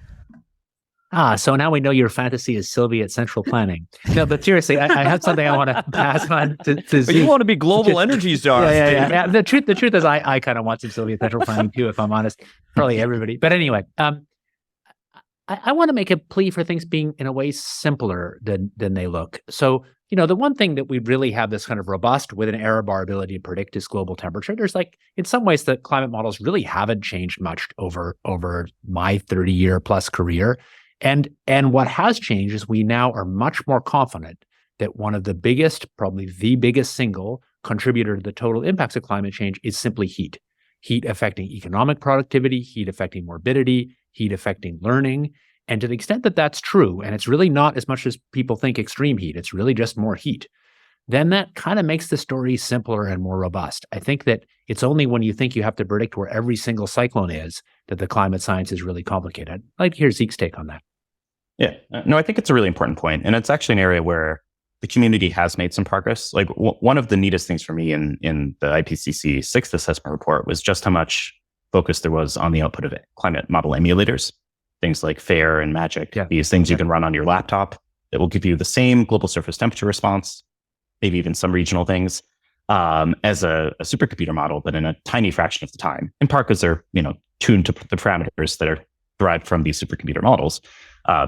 So now we know your fantasy is Sylvie at Central Planning. No, but seriously, I have something I want to pass on to But Zeke. you want to be global energy czars. Yeah. The truth is, I kind of want some Sylvie at Central Planning too, if I'm honest. Probably everybody. But anyway, I want to make a plea for things being in a way simpler than they look. So, the one thing that we really have this kind of robust with an error bar ability to predict is global temperature. There's in some ways, the climate models really haven't changed much over my 30-year plus career. And what has changed is we now are much more confident that one of the biggest, probably the biggest single contributor to the total impacts of climate change is simply heat. Heat affecting economic productivity, heat affecting morbidity, heat affecting learning. And to the extent that that's true, and it's really not as much as people think extreme heat, it's really just more heat, then that kind of makes the story simpler and more robust. I think that it's only when you think you have to predict where every single cyclone is that the climate science is really complicated. I'd like to hear Zeke's take on that. Yeah, no, I think it's a really important point. And it's actually an area where the community has made some progress. One of the neatest things for me in the IPCC 6th assessment report was just how much focus there was on the output of climate model emulators, things like FAIR and MAGIC, these things you can run on your laptop that will give you the same global surface temperature response, maybe even some regional things, as a supercomputer model, but in a tiny fraction of the time, in part because they're tuned to the parameters that are derived from these supercomputer models.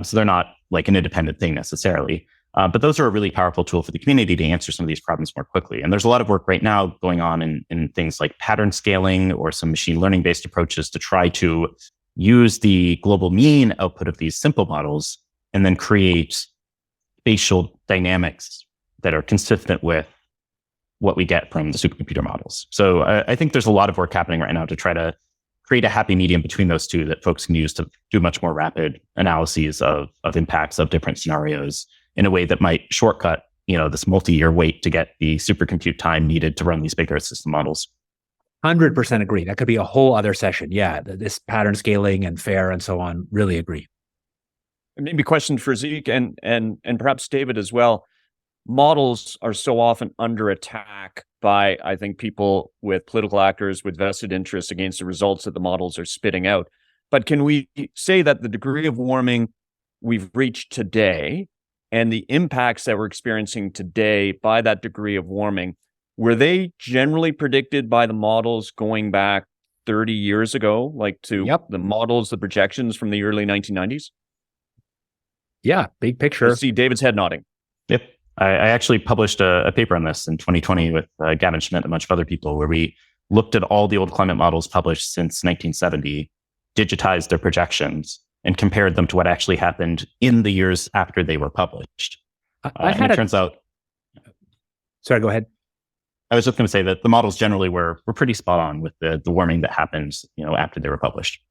So they're not an independent thing necessarily. But those are a really powerful tool for the community to answer some of these problems more quickly. And there's a lot of work right now going on in things like pattern scaling or some machine learning based approaches to try to use the global mean output of these simple models and then create spatial dynamics that are consistent with what we get from the supercomputer models. So I think there's a lot of work happening right now to try to create a happy medium between those two that folks can use to do much more rapid analyses of impacts of different scenarios in a way that might shortcut, this multi-year wait to get the supercompute time needed to run these big Earth system models. 100% agree. That could be a whole other session. Yeah, this pattern scaling and FAIR and so on, really agree. Maybe a question for Zeke and perhaps David as well. Models are so often under attack by, I think, people with political actors with vested interests against the results that the models are spitting out. But can we say that the degree of warming we've reached today and the impacts that we're experiencing today by that degree of warming, were they generally predicted by the models going back 30 years ago, the models, the projections from the early 1990s? Yeah, big picture. I see David's head nodding. Yep. I actually published a paper on this in 2020 with Gavin Schmidt and a bunch of other people, where we looked at all the old climate models published since 1970, digitized their projections, and compared them to what actually happened in the years after they were published. It turns out... Sorry, go ahead. I was just going to say that the models generally were pretty spot on with the warming that happens, after they were published.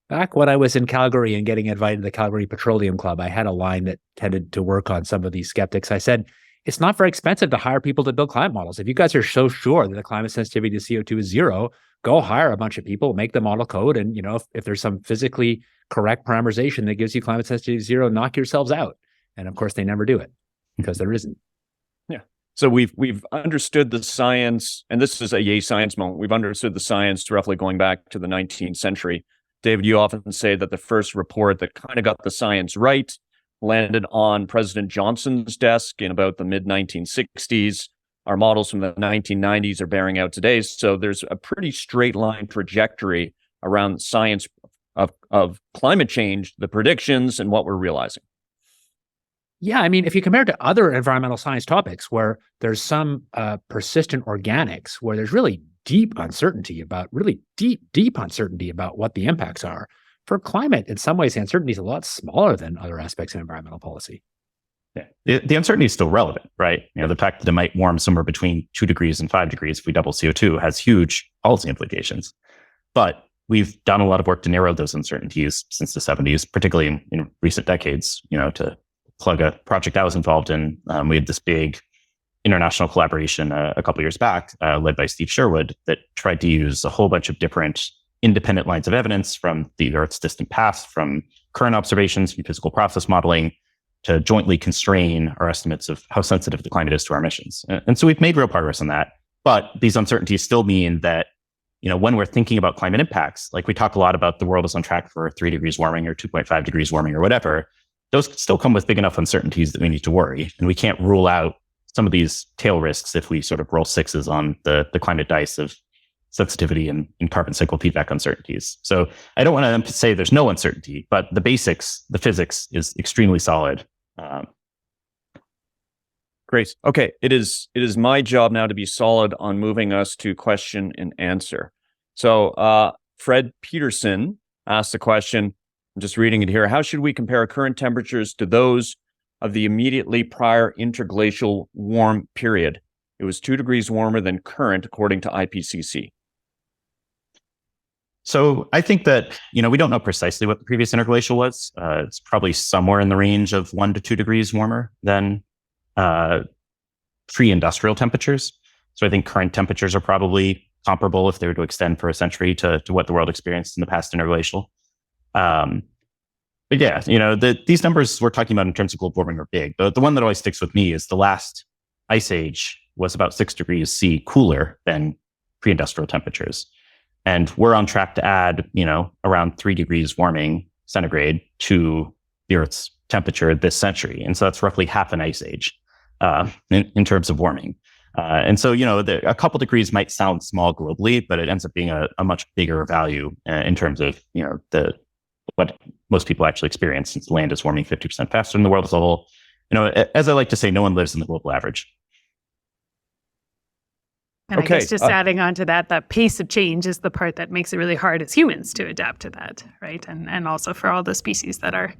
Back when I was in Calgary and getting invited to the Calgary Petroleum Club, I had a line that tended to work on some of these skeptics. I said, it's not very expensive to hire people to build climate models. If you guys are so sure that the climate sensitivity to CO2 is zero, go hire a bunch of people, make the model code. And, if there's some physically correct parameterization that gives you climate sensitivity zero, knock yourselves out. And of course, they never do it because there isn't. Yeah. So we've understood the science, and this is a yay science moment. We've understood the science roughly going back to the 19th century. David, you often say that the first report that kind of got the science right landed on President Johnson's desk in about the mid-1960s. Our models from the 1990s are bearing out today. So there's a pretty straight line trajectory around the science of climate change, the predictions, and what we're realizing. Yeah, I mean, if you compare it to other environmental science topics where there's some persistent organics, where there's really deep uncertainty about what the impacts are. For climate, in some ways, the uncertainty is a lot smaller than other aspects of environmental policy. Yeah. The uncertainty is still relevant, right? The fact that it might warm somewhere between 2 degrees and 5 degrees if we double CO2 has huge policy implications. But we've done a lot of work to narrow those uncertainties since the 70s, particularly in recent decades, to plug a project I was involved in. We had this big international collaboration a couple of years back, led by Steve Sherwood, that tried to use a whole bunch of different independent lines of evidence from the Earth's distant past, from current observations, from physical process modeling, to jointly constrain our estimates of how sensitive the climate is to our emissions. And so we've made real progress on that. But these uncertainties still mean that, when we're thinking about climate impacts, we talk a lot about the world is on track for 3 degrees warming or 2.5 degrees warming or whatever, those still come with big enough uncertainties that we need to worry. And we can't rule out some of these tail risks if we sort of roll sixes on the climate dice of sensitivity and carbon cycle feedback uncertainties. So I don't want to say there's no uncertainty, but the basics, the physics is extremely solid. Great. Okay. It is my job now to be solid on moving us to question and answer. So Fred Peterson asked the question, I'm just reading it here. How should we compare current temperatures to those of the immediately prior interglacial warm period? It was 2 degrees warmer than current, according to IPCC. So I think that, we don't know precisely what the previous interglacial was. It's probably somewhere in the range of 1 to 2 degrees warmer than pre-industrial temperatures. So I think current temperatures are probably comparable if they were to extend for a century to what the world experienced in the past interglacial. But yeah, these numbers we're talking about in terms of global warming are big. The one that always sticks with me is the last ice age was about 6 degrees C cooler than pre-industrial temperatures. And we're on track to add, around 3 degrees warming centigrade to the Earth's temperature this century. And so that's roughly half an ice age in terms of warming. And so, a couple degrees might sound small globally, but it ends up being a much bigger value in terms of, what most people actually experience, since the land is warming 50% faster than the world as a whole. As I like to say, no one lives in the global average. And okay. I guess just adding on to that, that pace of change is the part that makes it really hard as humans to adapt to that, right? And also for all the species that are,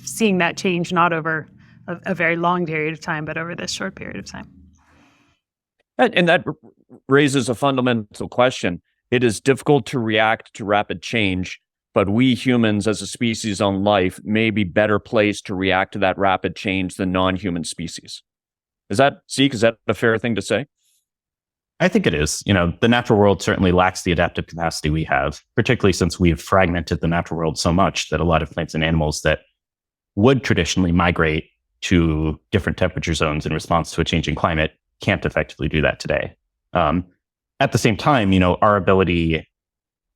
seeing that change not over a very long period of time, but over this short period of time. And that raises a fundamental question. It is difficult to react to rapid change, but we humans as a species on life may be better placed to react to that rapid change than non-human species. Is that a fair thing to say? I think it is. The natural world certainly lacks the adaptive capacity we have, particularly since we've fragmented the natural world so much that a lot of plants and animals that would traditionally migrate to different temperature zones in response to a changing climate can't effectively do that today. At the same time, our ability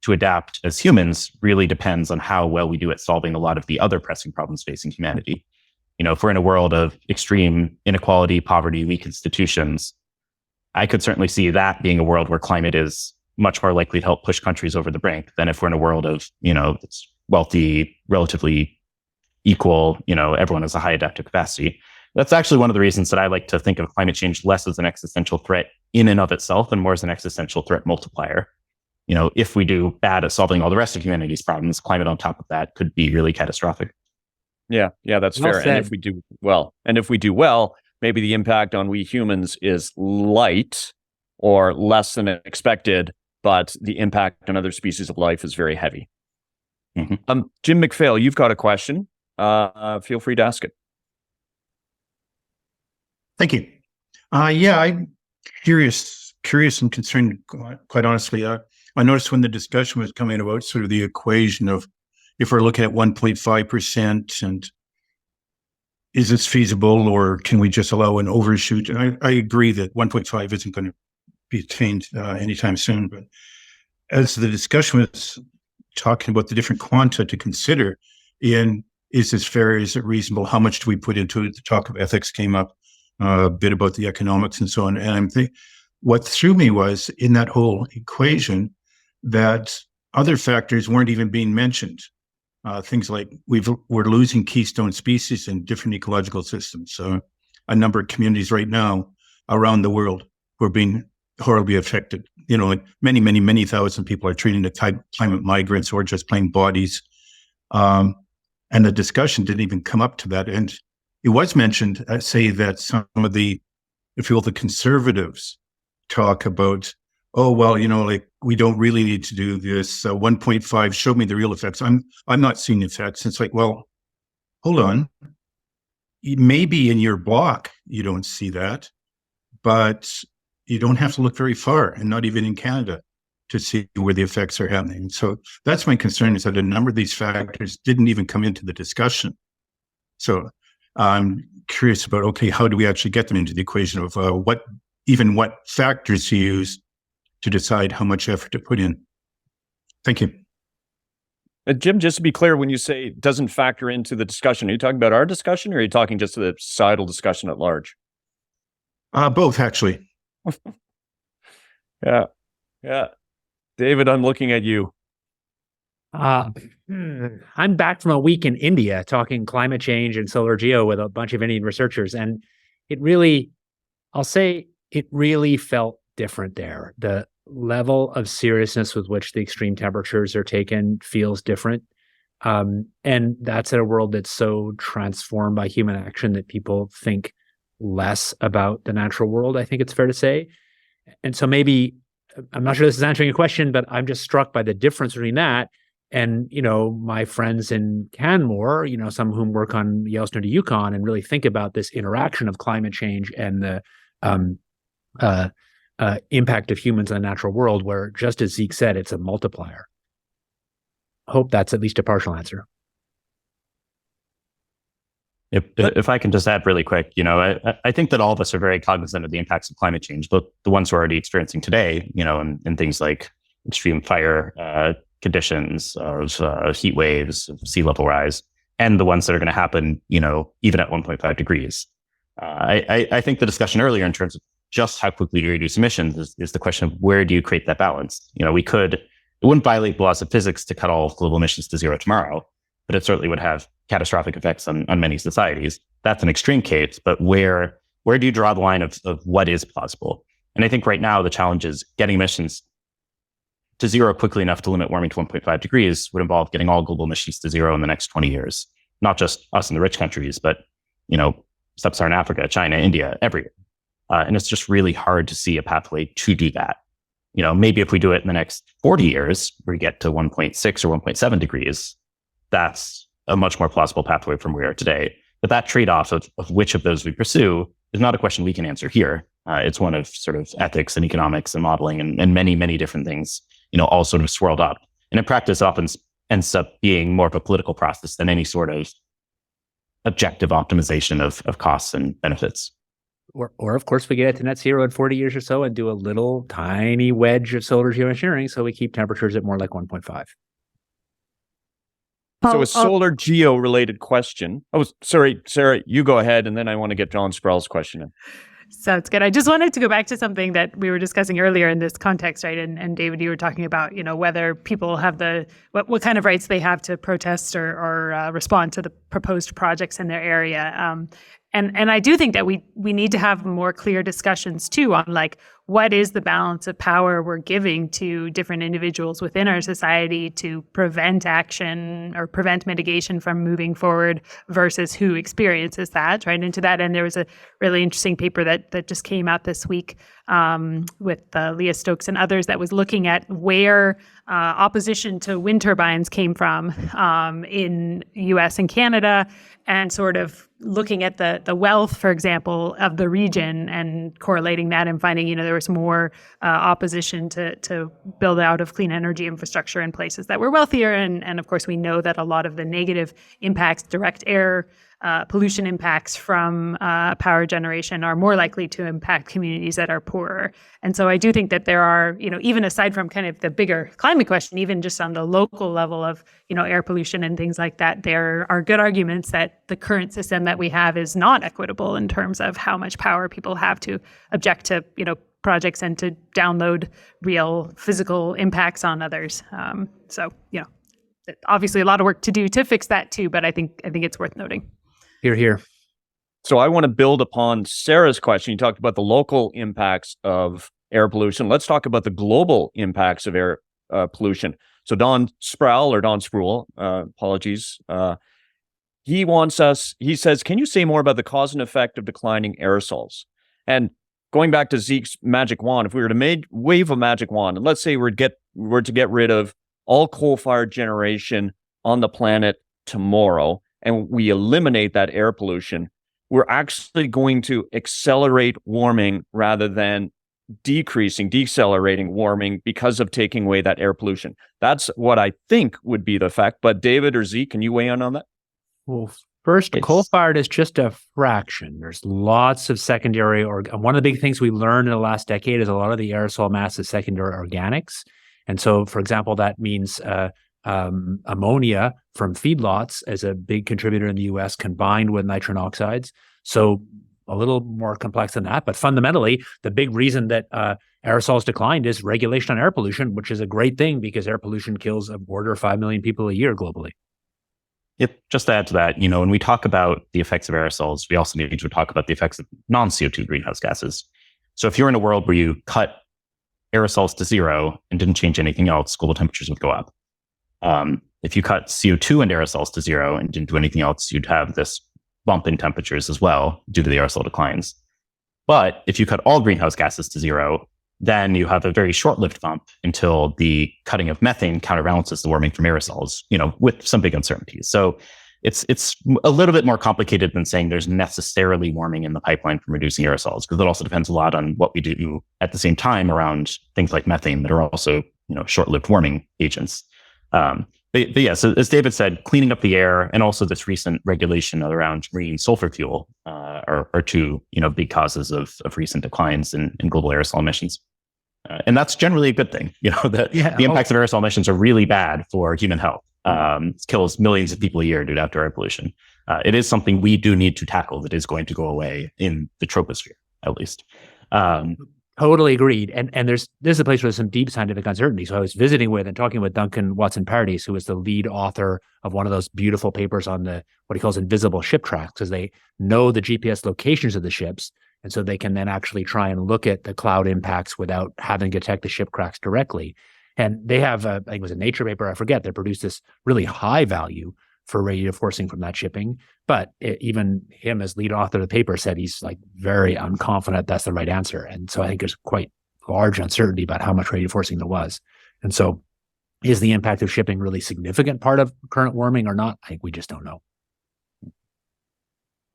to adapt as humans really depends on how well we do at solving a lot of the other pressing problems facing humanity. If we're in a world of extreme inequality, poverty, weak institutions, I could certainly see that being a world where climate is much more likely to help push countries over the brink than if we're in a world of, it's wealthy, relatively equal, everyone has a high adaptive capacity. That's actually one of the reasons that I like to think of climate change less as an existential threat in and of itself and more as an existential threat multiplier. If we do bad at solving all the rest of humanity's problems, climate on top of that could be really catastrophic. Yeah, that's fair. And if we do well, maybe the impact on we humans is light or less than expected, but the impact on other species of life is very heavy. Mm-hmm. Jim McPhail, you've got a question. Feel free to ask it. Thank you. I'm curious and concerned, quite honestly. I noticed when the discussion was coming about sort of the equation of if we're looking at 1.5% and is this feasible or can we just allow an overshoot? And I agree that 1.5 isn't going to be attained anytime soon. But as the discussion was talking about the different quanta to consider in is this fair, is it reasonable, how much do we put into it? The talk of ethics came up, a bit about the economics and so on. And I'm thinking, what threw me was in that whole equation that other factors weren't even being mentioned. Things like we're losing keystone species in different ecological systems. So a number of communities right now around the world who are being horribly affected. Like many thousand people are treating the climate migrants or just plain bodies. And the discussion didn't even come up to that. And it was mentioned, say that some of the, if you will, the conservatives talk about, oh, well, we don't really need to do this. 1.5, show me the real effects. I'm not seeing effects. It's like, well, hold on. Maybe in your block, you don't see that, but you don't have to look very far, and not even in Canada, to see where the effects are happening. So that's my concern, is that a number of these factors didn't even come into the discussion. So I'm curious about, okay, how do we actually get them into the equation of what factors to use to decide how much effort to put in? Thank you. Jim, just to be clear, when you say doesn't factor into the discussion, are you talking about our discussion or are you talking just to the societal discussion at large? Both, actually. Yeah. David, I'm looking at you. I'm back from a week in India talking climate change and solar geo with a bunch of Indian researchers. And I'll say it really felt different there. The level of seriousness with which the extreme temperatures are taken feels different. And that's in a world that's so transformed by human action that people think less about the natural world, I think it's fair to say. And so maybe, I'm not sure this is answering your question, but I'm just struck by the difference between that and, my friends in Canmore, some of whom work on Yellowstone to Yukon and really think about this interaction of climate change and the impact of humans on the natural world, where, just as Zeke said, it's a multiplier. I hope that's at least a partial answer. If I can just add really quick, I think that all of us are very cognizant of the impacts of climate change, both the ones we're already experiencing today, and things like extreme fire conditions, of heat waves, of sea level rise, and the ones that are going to happen, even at 1.5 degrees. I think the discussion earlier in terms of just how quickly to reduce emissions is the question of where do you create that balance? It wouldn't violate the laws of physics to cut all global emissions to zero tomorrow, but it certainly would have catastrophic effects on many societies. That's an extreme case, but where do you draw the line of what is plausible? And I think right now the challenge is getting emissions to zero quickly enough to limit warming to 1.5 degrees would involve getting all global emissions to zero in the next 20 years. Not just us in the rich countries, but, sub-Saharan Africa, China, India, everywhere. And it's just really hard to see a pathway to do that. Maybe if we do it in the next 40 years, we get to 1.6 or 1.7 degrees, that's a much more plausible pathway from where we are today. But that trade-off of which of those we pursue is not a question we can answer here. It's one of sort of ethics and economics and modeling and many, many different things, all sort of swirled up. And in practice, often ends up being more of a political process than any sort of objective optimization of costs and benefits. Or of course, we get it to net zero in 40 years or so and do a little tiny wedge of solar geoengineering so we keep temperatures at more like 1.5. So a solar geo-related question. Oh, sorry, Sarah, you go ahead, and then I want to get John Sproul's question in. Sounds good. I just wanted to go back to something that we were discussing earlier in this context, right? And David, you were talking about, whether people have what kind of rights they have to protest or respond to the proposed projects in their area. And I do think that we need to have more clear discussions too on what is the balance of power we're giving to different individuals within our society to prevent action or prevent mitigation from moving forward versus who experiences that, right? And to that end, there was a really interesting paper that just came out this week with Leah Stokes and others that was looking at where opposition to wind turbines came from in US and Canada, and sort of looking at the wealth, for example, of the region and correlating that and finding, there was more opposition to build out of clean energy infrastructure in places that were wealthier. And of course, we know that a lot of the negative impacts, direct air pollution impacts from power generation are more likely to impact communities that are poorer. And so I do think that there are, even aside from kind of the bigger climate question, even just on the local level of, air pollution and things like that, there are good arguments that the current system that we have is not equitable in terms of how much power people have to object to, projects and to download real physical impacts on others. So, obviously a lot of work to do to fix that too, but I think it's worth noting. Here. So I want to build upon Sarah's question. You talked about the local impacts of air pollution. Let's talk about the global impacts of air pollution. So Don Sproul, apologies. He says, can you say more about the cause and effect of declining aerosols? And going back to Zeke's magic wand, if we were to wave a magic wand, and let's say we're to get rid of all coal-fired generation on the planet tomorrow, and we eliminate that air pollution, we're actually going to accelerate warming rather than decelerating warming because of taking away that air pollution. That's what I think would be the effect. But David or Zeke, can you weigh in on that? Well, first, coal-fired is just a fraction. There's lots of secondary, one of the big things we learned in the last decade is a lot of the aerosol mass is secondary organics. And so, for example, that means ammonia from feedlots as a big contributor in the US combined with nitrogen oxides. So a little more complex than that. But fundamentally, the big reason that aerosols declined is regulation on air pollution, which is a great thing because air pollution kills a order of 5 million people a year globally. Yep. Just to add to that, when we talk about the effects of aerosols, we also need to talk about the effects of non-CO2 greenhouse gases. So if you're in a world where you cut aerosols to zero and didn't change anything else, global temperatures would go up. If you cut CO2 and aerosols to zero and didn't do anything else, you'd have this bump in temperatures as well due to the aerosol declines. But if you cut all greenhouse gases to zero, then you have a very short-lived bump until the cutting of methane counterbalances the warming from aerosols, with some big uncertainties. So it's a little bit more complicated than saying there's necessarily warming in the pipeline from reducing aerosols, because it also depends a lot on what we do at the same time around things like methane that are also, short-lived warming agents. But yeah, so as David said, cleaning up the air and also this recent regulation around marine sulfur fuel are two, big causes of recent declines in global aerosol emissions. And that's generally a good thing. The impacts of aerosol emissions are really bad for human health. It kills millions of people a year due to outdoor air pollution. It is something we do need to tackle that is going to go away in the troposphere, at least. Totally agreed. And this is a place where there's some deep scientific uncertainty. So I was visiting with and talking with Duncan Watson-Paradis, who is the lead author of one of those beautiful papers on what he calls invisible ship tracks, because they know the GPS locations of the ships. And so they can then actually try and look at the cloud impacts without having to detect the ship cracks directly. And they have, I think it was a Nature paper, I forget, that produced this really high value for radiative forcing from that shipping. But even him as lead author of the paper said he's very unconfident that's the right answer. And so I think there's quite large uncertainty about how much radiative forcing there was. And so is the impact of shipping really significant part of current warming or not? I think we just don't know.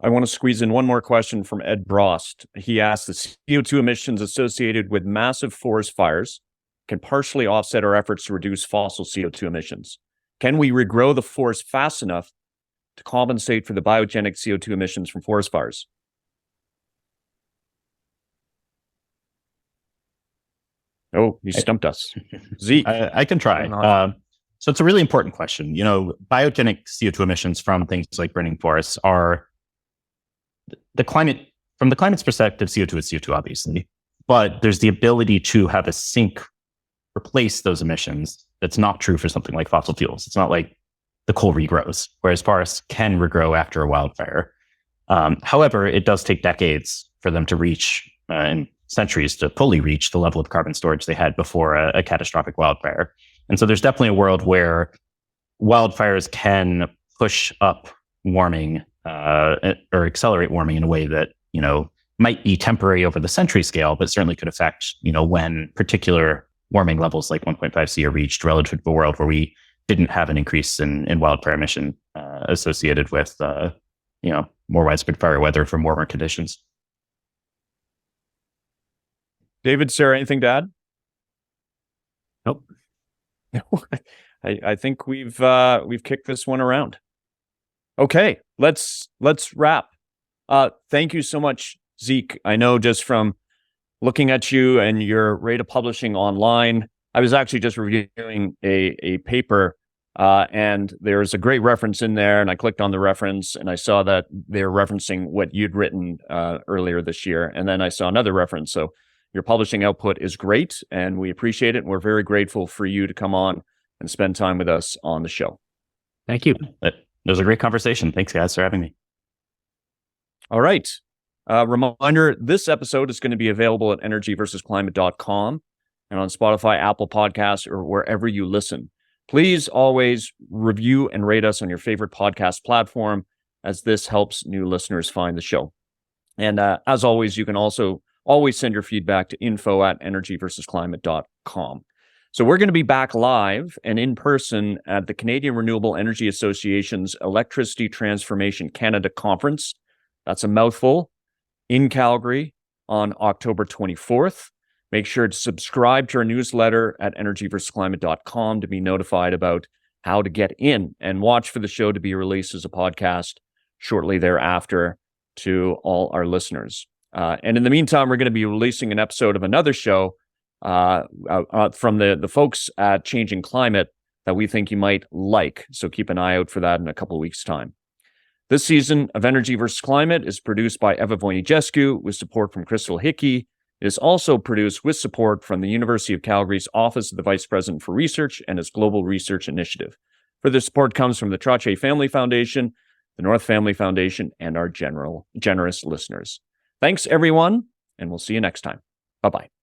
I want to squeeze in one more question from Ed Brost. He asked, the CO2 emissions associated with massive forest fires can partially offset our efforts to reduce fossil CO2 emissions. Can we regrow the forest fast enough to compensate for the biogenic CO2 emissions from forest fires? Oh, you stumped us. Zeke. I can try. So it's a really important question. Biogenic CO2 emissions from things like burning forests are from the climate's perspective, CO2 is CO2, obviously, but there's the ability to have a sink replace those emissions. That's not true for something like fossil fuels. It's not like the coal regrows, whereas forests can regrow after a wildfire. However, it does take decades for them to reach, and centuries to fully reach the level of carbon storage they had before a catastrophic wildfire. And so there's definitely a world where wildfires can push up warming or accelerate warming in a way that, might be temporary over the century scale, but certainly could affect, when particular warming levels like 1.5 C are reached relative to a world where we didn't have an increase in wildfire emission associated with, more widespread fire weather from warmer conditions. David, Sarah, anything to add? Nope. I think we've kicked this one around. Okay, let's wrap. Thank you so much, Zeke. I know just from looking at you and your rate of publishing online, I was actually just reviewing a paper, and there's a great reference in there, and I clicked on the reference, and I saw that they're referencing what you'd written earlier this year, and then I saw another reference. So your publishing output is great, and we appreciate it, and we're very grateful for you to come on and spend time with us on the show. Thank you. It was a great conversation. Thanks, guys, for having me. All right. Reminder, this episode is going to be available at energyversusclimate.com and on Spotify, Apple Podcasts, or wherever you listen. Please always review and rate us on your favorite podcast platform, as this helps new listeners find the show. And as always, you can also always send your feedback to info@energyversusclimate.com. So we're going to be back live and in person at the Canadian Renewable Energy Association's Electricity Transformation Canada Conference. That's a mouthful. In Calgary on October 24th. Make sure to subscribe to our newsletter at energyversusclimate.com to be notified about how to get in, and watch for the show to be released as a podcast shortly thereafter to all our listeners. And in the meantime, we're going to be releasing an episode of another show from the folks at Changing Climate that we think you might like. So keep an eye out for that in a couple of weeks' time. This season of Energy versus Climate is produced by Eva Voinigescu with support from Crystal Hickey. It is also produced with support from the University of Calgary's Office of the Vice President for Research and its Global Research Initiative. Further support comes from the Trottier Family Foundation, the North Family Foundation, and our generous listeners. Thanks, everyone, and we'll see you next time. Bye-bye.